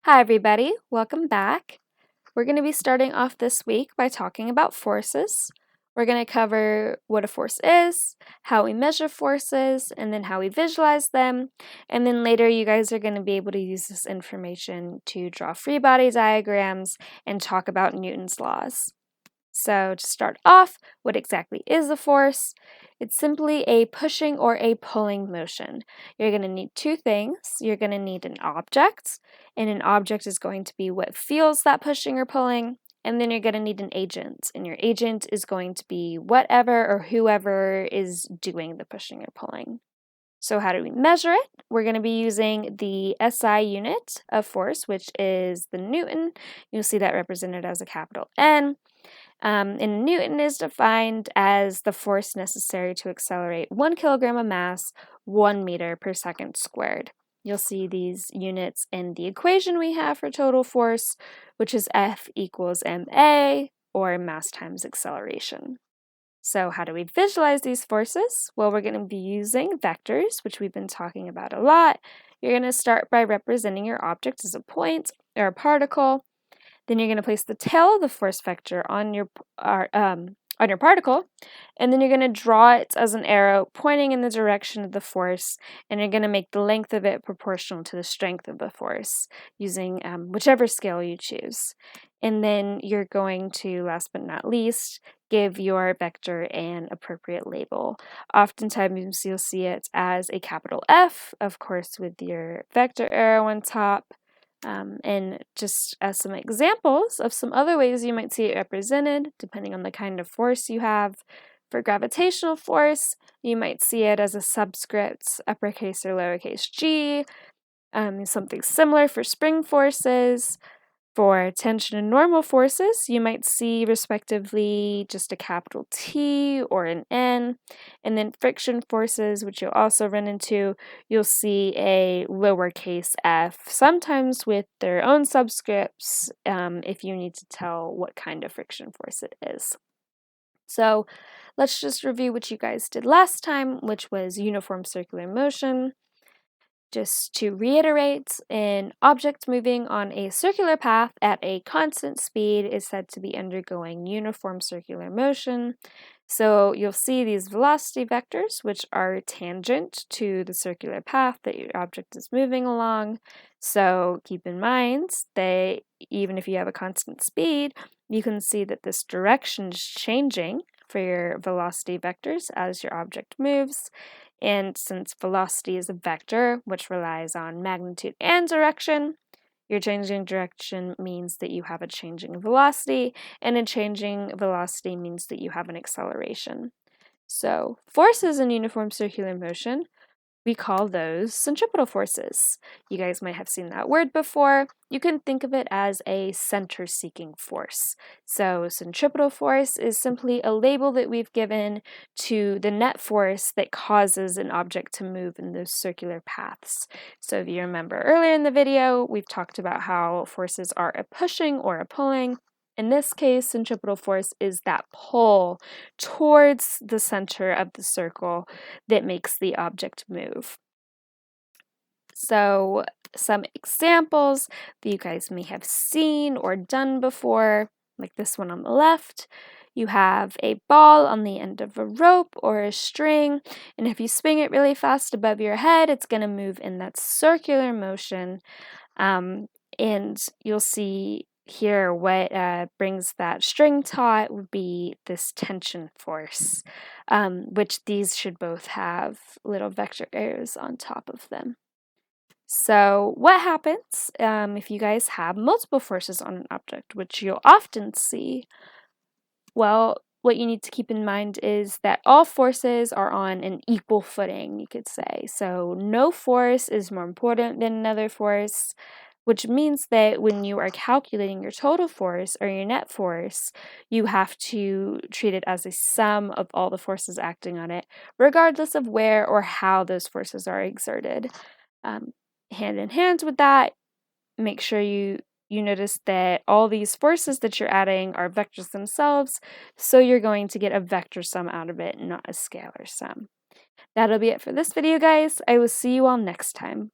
Hi everybody, welcome back. We're going to be starting off this week by talking about forces. We're going to cover what a force is, how we measure forces, and then how we visualize them. And then later you guys are going to be able to use this information to draw free body diagrams and talk about Newton's laws. So to start off, what exactly is a force? It's simply a pushing or a pulling motion. You're going to need two things. You're going to need an object, and an object is going to be what feels that pushing or pulling. And then you're going to need an agent, and your agent is going to be whatever or whoever is doing the pushing or pulling. So how do we measure it? We're going to be using the SI unit of force, which is the Newton. You'll see that represented as a capital N. And Newton is defined as the force necessary to accelerate 1 kilogram of mass 1 meter per second squared. You'll see these units in the equation we have for total force, which is F equals ma, or mass times acceleration. So how do we visualize these forces? Well, we're going to be using vectors, which we've been talking about a lot. You're going to start by representing your object as a point or a particle. Then you're going to place the tail of the force vector on your particle, and then you're going to draw it as an arrow pointing in the direction of the force, and you're going to make the length of it proportional to the strength of the force using whichever scale you choose. And then you're going to, last but not least, give your vector an appropriate label. Oftentimes you'll see it as a capital F, of course, with your vector arrow on top. And just as some examples of some other ways you might see it represented, depending on the kind of force you have. For gravitational force, you might see it as a subscript, uppercase or lowercase g. Something similar for spring forces. For tension and normal forces, you might see respectively just a capital T or an N. And then friction forces, which you'll also run into, you'll see a lowercase f, sometimes with their own subscripts if you need to tell what kind of friction force it is. So let's just review what you guys did last time, which was uniform circular motion. Just to reiterate, an object moving on a circular path at a constant speed is said to be undergoing uniform circular motion. So you'll see these velocity vectors, which are tangent to the circular path that your object is moving along. So keep in mind that even if you have a constant speed, you can see that this direction is changing for your velocity vectors as your object moves. And since velocity is a vector, which relies on magnitude and direction, your changing direction means that you have a changing velocity, and a changing velocity means that you have an acceleration. So forces in uniform circular motion, we call those centripetal forces. You guys might have seen that word before. You can think of it as a center-seeking force. So centripetal force is simply a label that we've given to the net force that causes an object to move in those circular paths. So if you remember earlier in the video, we've talked about how forces are a pushing or a pulling. In this case, centripetal force is that pull towards the center of the circle that makes the object move. So some examples that you guys may have seen or done before, like this one on the left. You have a ball on the end of a rope or a string, and if you swing it really fast above your head, it's going to move in that circular motion. And you'll see here what brings that string taut would be this tension force, which these should both have little vector arrows on top of them. So what happens if you guys have multiple forces on an object, which you'll often see? Well, what you need to keep in mind is that all forces are on an equal footing, you could say. So no force is more important than another force, which means that when you are calculating your total force or your net force, you have to treat it as a sum of all the forces acting on it, regardless of where or how those forces are exerted. Hand in hand with that, make sure you notice that all these forces that you're adding are vectors themselves, so you're going to get a vector sum out of it, not a scalar sum. That'll be it for this video, guys. I will see you all next time.